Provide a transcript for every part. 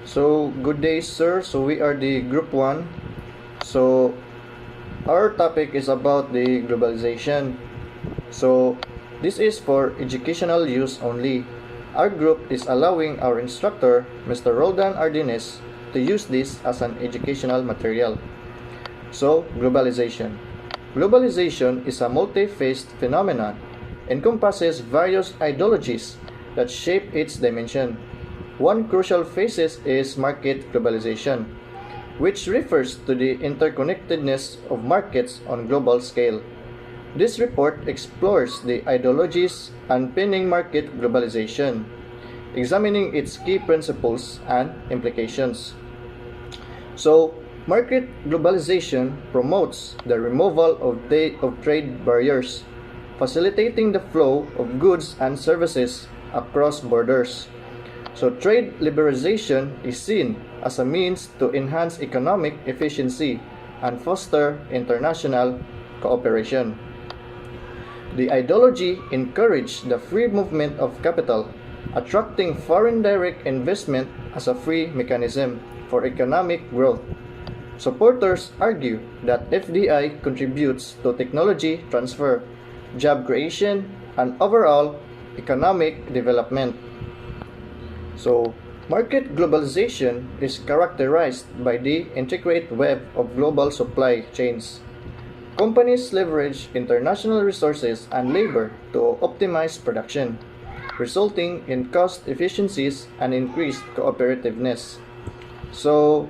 So, good day, sir. So, we are the group 1. So, our topic is about the globalization. So, this is for educational use only. Our group is allowing our instructor, Mr. Roldan Ardines, to use this as an educational material. So, globalization. Globalization is a multi-phased phenomenon, encompasses various ideologies that shape its dimension. One crucial phase is market globalization, which refers to the interconnectedness of markets on global scale. This report explores the ideologies underpinning market globalization, examining its key principles and implications. So, market globalization promotes the removal of trade barriers, facilitating the flow of goods and services across borders. So, trade liberalization is seen as a means to enhance economic efficiency and foster international cooperation. The ideology encouraged the free movement of capital, attracting foreign direct investment as a free mechanism for economic growth. Supporters argue that FDI contributes to technology transfer, job creation, and overall economic development. So, market globalization is characterized by the intricate web of global supply chains. Companies leverage international resources and labor to optimize production, resulting in cost efficiencies and increased cooperativeness. So,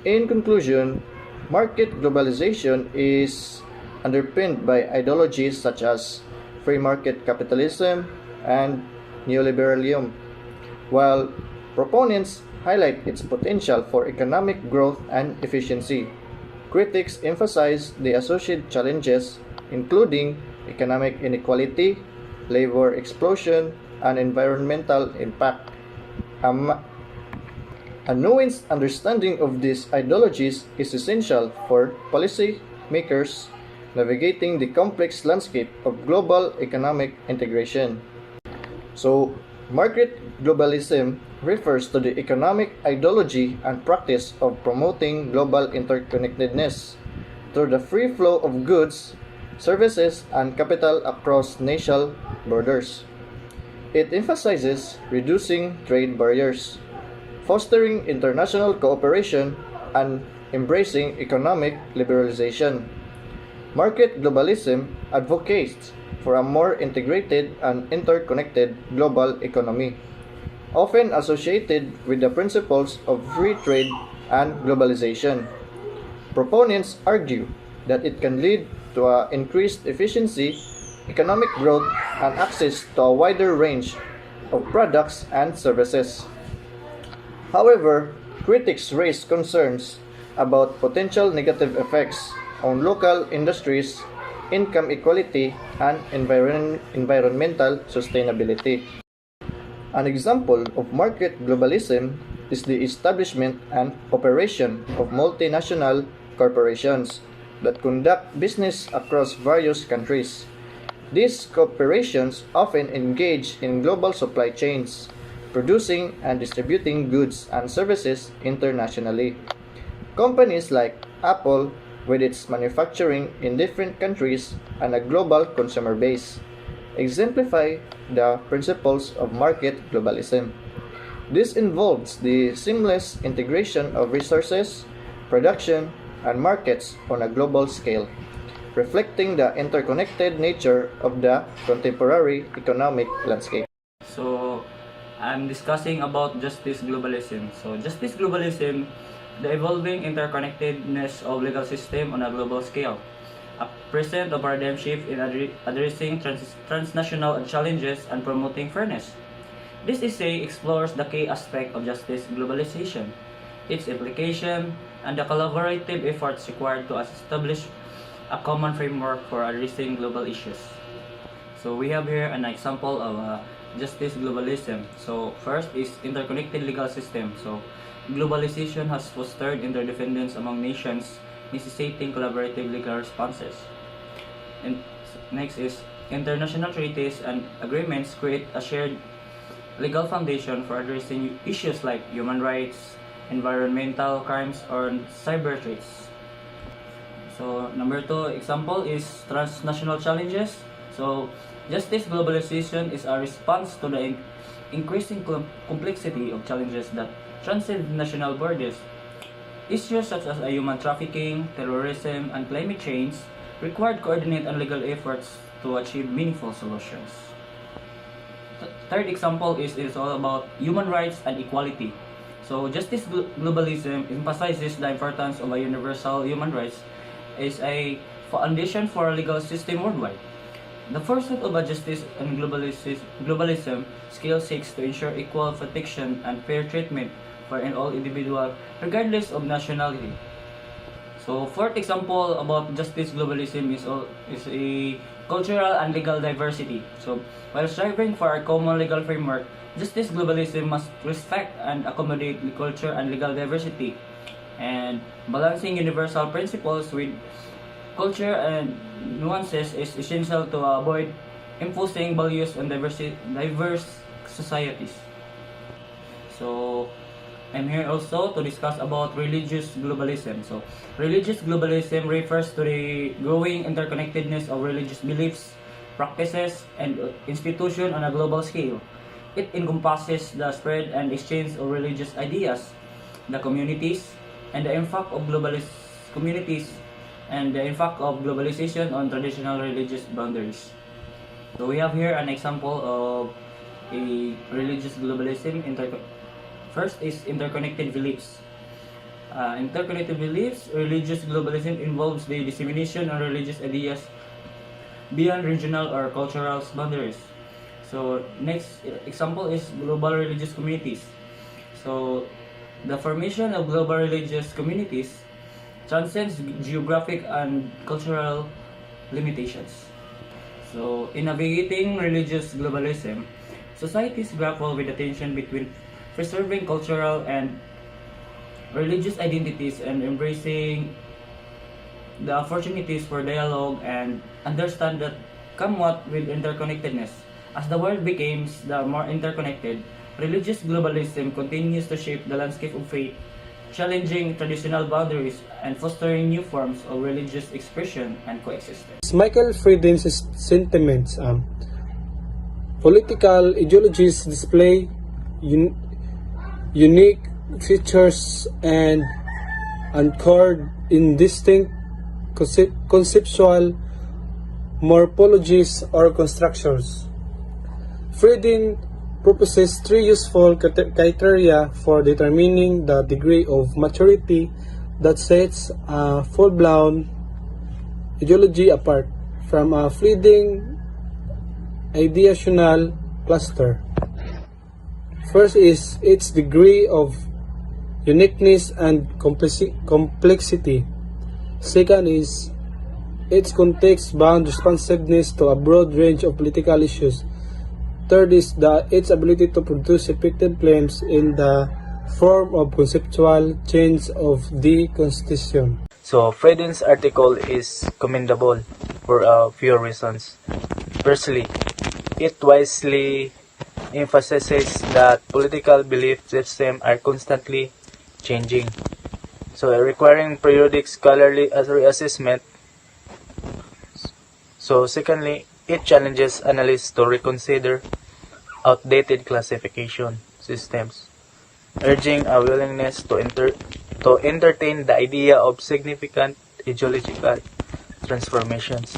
in conclusion, market globalization is underpinned by ideologies such as free market capitalism and neoliberalism, while proponents highlight its potential for economic growth and efficiency. Critics emphasize the associated challenges, including economic inequality, labor explosion, and environmental impact. A nuanced understanding of these ideologies is essential for policy makers navigating the complex landscape of global economic integration. So, market globalism refers to the economic ideology and practice of promoting global interconnectedness through the free flow of goods, services, and capital across national borders. It emphasizes reducing trade barriers, fostering international cooperation, and embracing economic liberalization. Market globalism advocates for a more integrated and interconnected global economy, often associated with the principles of free trade and globalization. Proponents argue that it can lead to increased efficiency, economic growth, and access to a wider range of products and services. However, critics raise concerns about potential negative effects on local industries, income equality, and environmental sustainability. An example of market globalism is the establishment and operation of multinational corporations that conduct business across various countries. These corporations often engage in global supply chains, producing and distributing goods and services internationally. Companies like Apple, with its manufacturing in different countries and a global consumer base, exemplify the principles of market globalism. This involves the seamless integration of resources, production, and markets on a global scale, reflecting the interconnected nature of the contemporary economic landscape. So, I'm discussing about justice globalism. So, justice globalism, the evolving interconnectedness of legal system on a global scale, a present a paradigm shift in addressing transnational challenges and promoting fairness. This essay explores the key aspect of justice globalization, its implication, and the collaborative efforts required to establish a common framework for addressing global issues. So we have here an example of justice globalism. So first is interconnected legal system. So globalization has fostered interdependence among nations, necessitating collaborative legal responses. And next is international treaties and agreements create a shared legal foundation for addressing issues like human rights, environmental crimes, or cyber threats. So number two example is transnational challenges. So justice globalization is a response to the increasing complexity of challenges that transcend national borders. Issues such as human trafficking, terrorism, and climate change require coordinated and legal efforts to achieve meaningful solutions. Third example is all about human rights and equality. So justice globalism emphasizes the importance of a universal human rights as a foundation for a legal system worldwide. The pursuit of a justice and globalism scale seeks to ensure equal protection and fair treatment for all individuals regardless of nationality. So fourth example about justice globalism is a cultural and legal diversity. So while striving for a common legal framework, justice globalism must respect and accommodate the culture and legal diversity, and balancing universal principles with culture and nuances is essential to avoid imposing values on diverse societies. So I'm here also to discuss about religious globalism. So religious globalism refers to the growing interconnectedness of religious beliefs, practices, and institutions on a global scale. It encompasses the spread and exchange of religious ideas, the communities, and the impact of globalization on traditional religious boundaries. So we have here an example of a religious globalism. First is interconnected beliefs. Interconnected beliefs, religious globalism involves the dissemination of religious ideas beyond regional or cultural boundaries. So next example is global religious communities. So the formation of global religious communities transcends geographic and cultural limitations. So in navigating religious globalism, societies grapple with the tension between preserving cultural and religious identities and embracing the opportunities for dialogue and understand that come what with interconnectedness. As the world becomes the more interconnected, religious globalism continues to shape the landscape of faith, challenging traditional boundaries and fostering new forms of religious expression and coexistence. Michael Frieden's sentiments, political ideologies display unique features and anchored in distinct conceptual morphologies or constructions. Frieden proposes three useful criteria for determining the degree of maturity that sets a full-blown ideology apart from a fleeting ideational cluster. First is its degree of uniqueness and complexity. Second is its context-bound responsiveness to a broad range of political issues. Third is its ability to produce effective claims in the form of conceptual change of the Constitution. So Frieden's article is commendable for a few reasons. Firstly, it wisely emphasizes that political belief systems are constantly changing, so requiring periodic scholarly reassessment. So secondly, it challenges analysts to reconsider outdated classification systems, urging a willingness to entertain the idea of significant ideological transformations.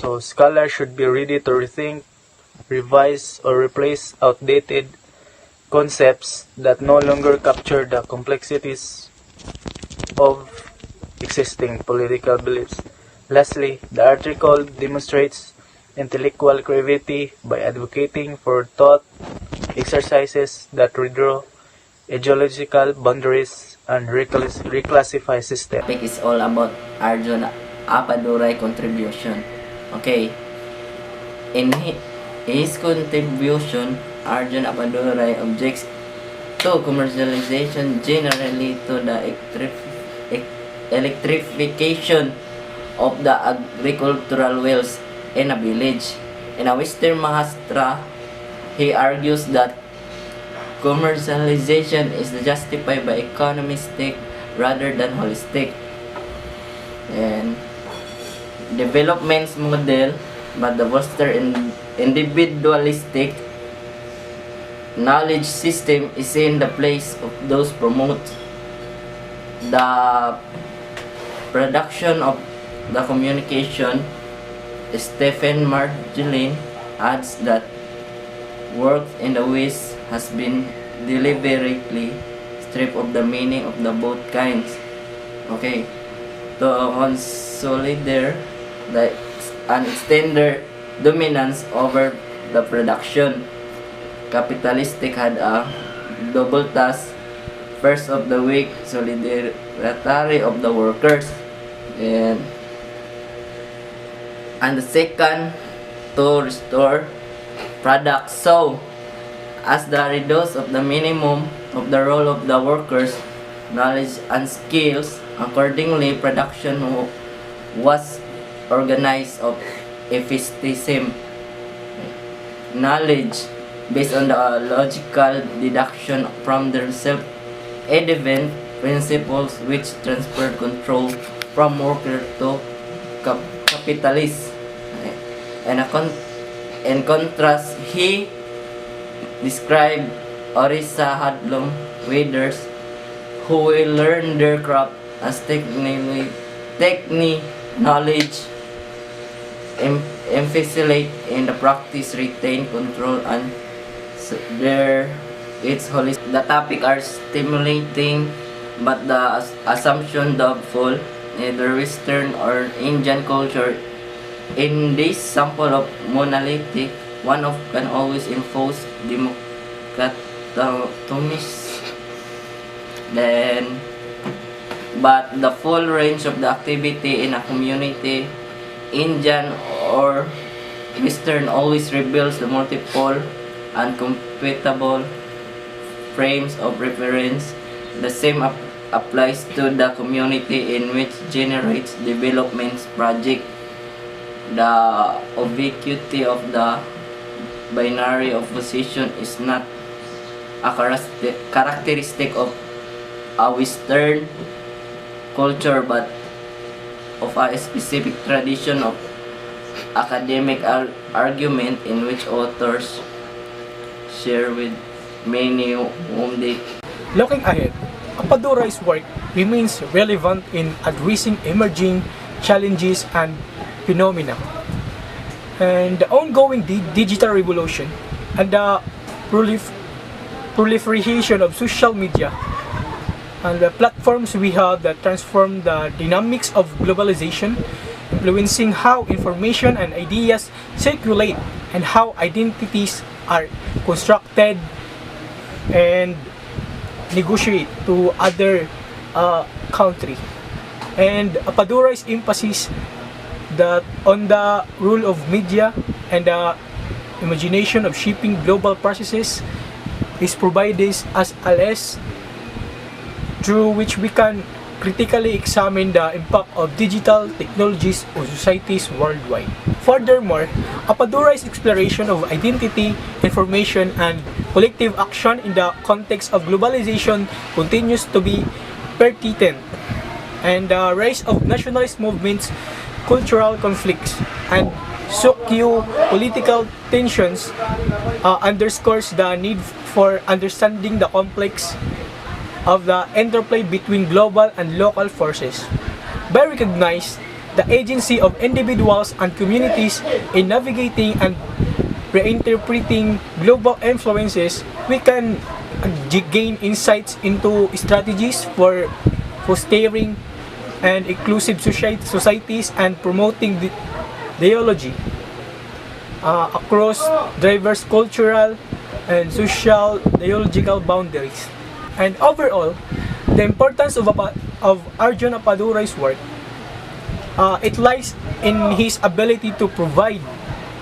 So scholars should be ready to rethink, revise, or replace outdated concepts that no longer capture the complexities of existing political beliefs. Lastly, the article demonstrates intellectual creativity by advocating for thought exercises that redraw ideological boundaries and reclassify systems. Topic is all about Arjun Appadurai contribution. Okay. In his contribution, Arjun Appadurai objects to commercialization, generally to the electrification of the agricultural wells in a village. In a Western Maharashtra, he argues that commercialization is justified by economistic rather than holistic. And development's model, but the foster individualistic knowledge system is in the place of those promote the production of the communication. Stephen Marjolin adds that work in the West has been deliberately stripped of the meaning of the both kinds. Okay, to consolidate and extend their dominance over the production. Capitalistic had a double task: first of the weak, solidarity of the workers, and the second to restore products. So, as the reduce of the minimum of the role of the workers, knowledge and skills, accordingly production was organized of efficiency, knowledge based on the logical deduction from the self-evident principles which transferred control from worker to capitalist. And in contrast, he described Orissa Hadlum waders who will learn their craft as technique knowledge, emphasize in the practice, retain control, and it's holistic. The topic are stimulating, but the assumption doubtful. Neither Western or Indian culture in this sample of monolithic, one of can always enforce dichotomies. But the full range of the activity in a community, Indian or Western, always reveals the multiple and compatible frames of reference. The same applies to the community in which generates development project. The ubiquity of the binary of position is not a characteristic of a Western culture, but of a specific tradition of academic argument in which authors share with many whom they. Looking ahead, Apadura's work remains relevant in addressing emerging challenges and phenomena. And the ongoing digital revolution and the proliferation of social media and the platforms we have that transform the dynamics of globalization, influencing how information and ideas circulate and how identities are constructed and negotiate to other country. And Apadura's emphasis that on the role of media and the imagination of shaping global processes is provided as a lens through which we can critically examine the impact of digital technologies on societies worldwide. Furthermore, Apadura's exploration of identity, information, and collective action in the context of globalization continues to be pertinent, and the rise of nationalist movements, cultural conflicts, and socio-political tensions underscores the need for understanding the complex of the interplay between global and local forces. By recognizing the agency of individuals and communities in navigating and reinterpreting global influences, we can gain insights into strategies for fostering and inclusive societies and promoting the dialogue across diverse cultural and social ideological boundaries. And overall, the importance of Arjun Apadurai's work, it lies in his ability to provide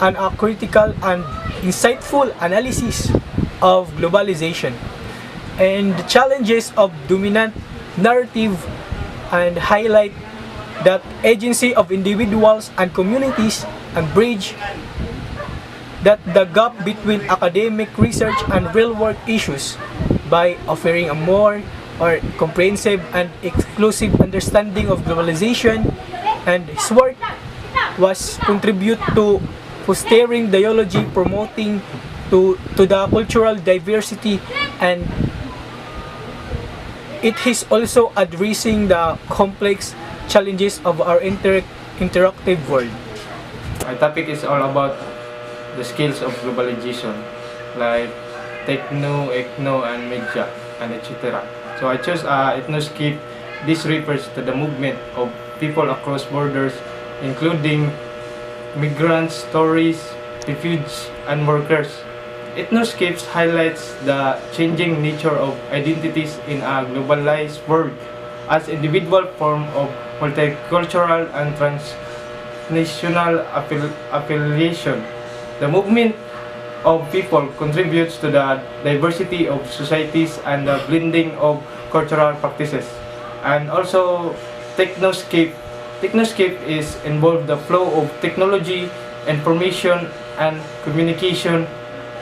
a critical and insightful analysis of globalization and the challenges of dominant narrative, and highlight that agency of individuals and communities and bridge that the gap between academic research and real-world issues by offering a more or comprehensive and exclusive understanding of globalization, and his work was contribute to fostering dialogue, promoting to the cultural diversity, and it is also addressing the complex challenges of our interactive world. My topic is all about the skills of globalization, like techno, ethno, and media, and etc. So I chose ethnoscape. This refers to the movement of people across borders, including migrants, tourists, refugees, and workers. Ethnoscapes highlights the changing nature of identities in a globalized world as individual form of multicultural and transnational affiliation. The movement of people contributes to the diversity of societies and the blending of cultural practices. And also, technoscape. Technoscape is involved the flow of technology, information, and communication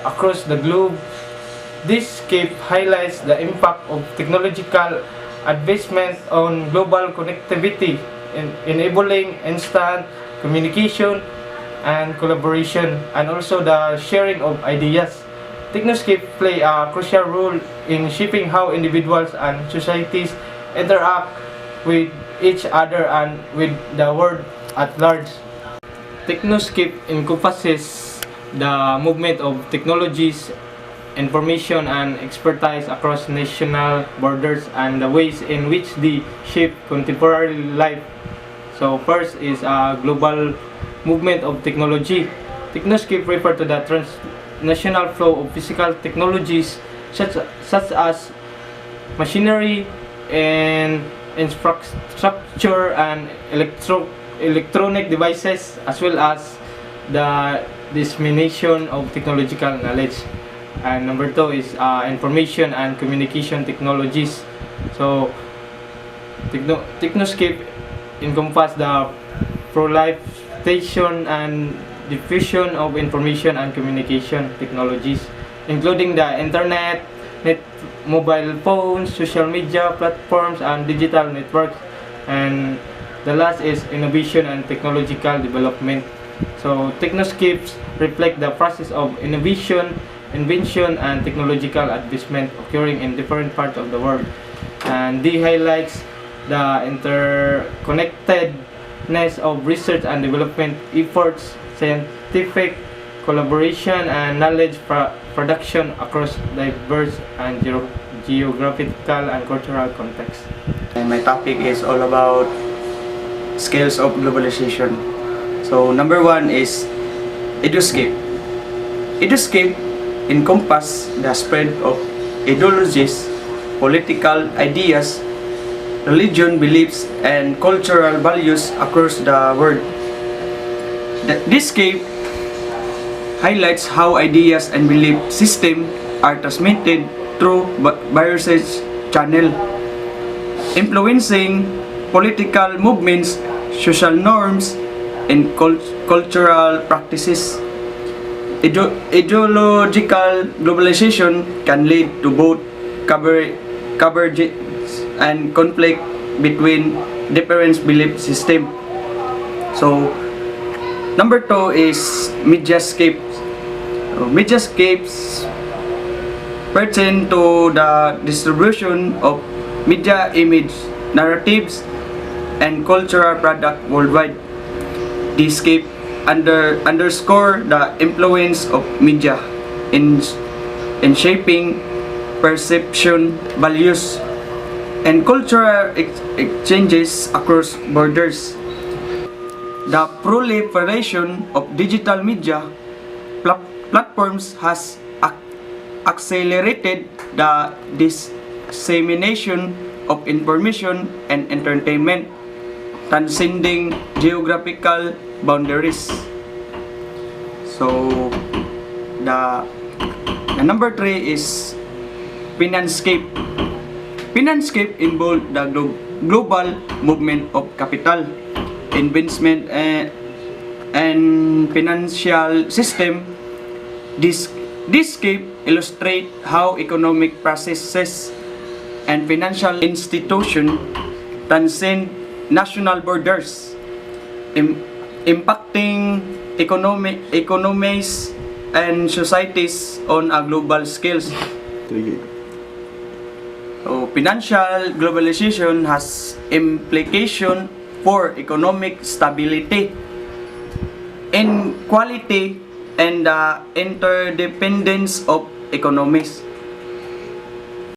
across the globe. This scape highlights the impact of technological advancement on global connectivity, enabling instant communication and collaboration, and also the sharing of ideas. Technoscape play a crucial role in shaping how individuals and societies interact with each other and with the world at large. Technoscape encompasses the movement of technologies, information, and expertise across national borders and the ways in which they shape contemporary life. So first is a global movement of technology. Technoscape refer to the transnational flow of physical technologies such as machinery and infrastructure and electronic devices, as well as the dissemination of technological knowledge. And number two is information and communication technologies. So Technoscape encompass the proliferation and diffusion of information and communication technologies, including the internet, mobile phones, social media platforms, and digital networks. And the last is innovation and technological development. So technoscapes reflect the process of innovation, invention, and technological advancement occurring in different parts of the world. And they highlights the interconnectedness of research and development efforts, scientific collaboration, and knowledge production across diverse and geographical and cultural contexts. And my topic is all about scales of globalization. So number one is Eduscape. Eduscape encompass the spread of ideologies, political ideas, religion, beliefs, and cultural values across the world. This scape highlights how ideas and belief systems are transmitted through various channels, influencing political movements, social norms, and cultural practices. Ideological globalization can lead to both convergence and conflict between different belief systems. So, number two is mediascapes. Mediascapes pertain to the distribution of media image, narratives, and cultural product worldwide. This scape underscore the influence of media in shaping perception, values, and cultural exchanges across borders. The proliferation of digital media platforms has accelerated the dissemination of information and entertainment, transcending geographical boundaries. So, the number three is Financescape. Financescape involves the global movement of capital, investment, and financial system This scheme illustrate how economic processes and financial institutions transcend national borders, impacting economies and societies on a global scale. So, financial globalization has implication for economic stability, inequality, and the interdependence of economies.